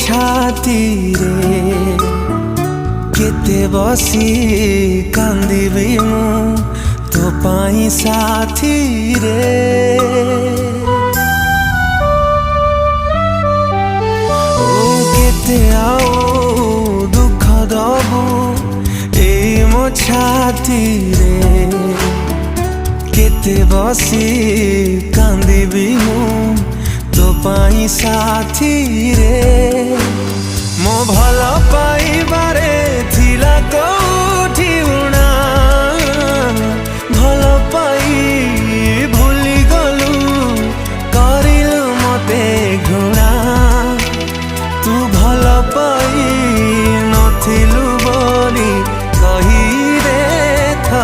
छाती रे केते बसी कांदिबी मु तो पाई साथी रे। ओ केते आओ दुख दबु ए मो छाती रे केते बसी कांदिबी मु तो पाई साथी रे। मो भल पाइबारे थिला को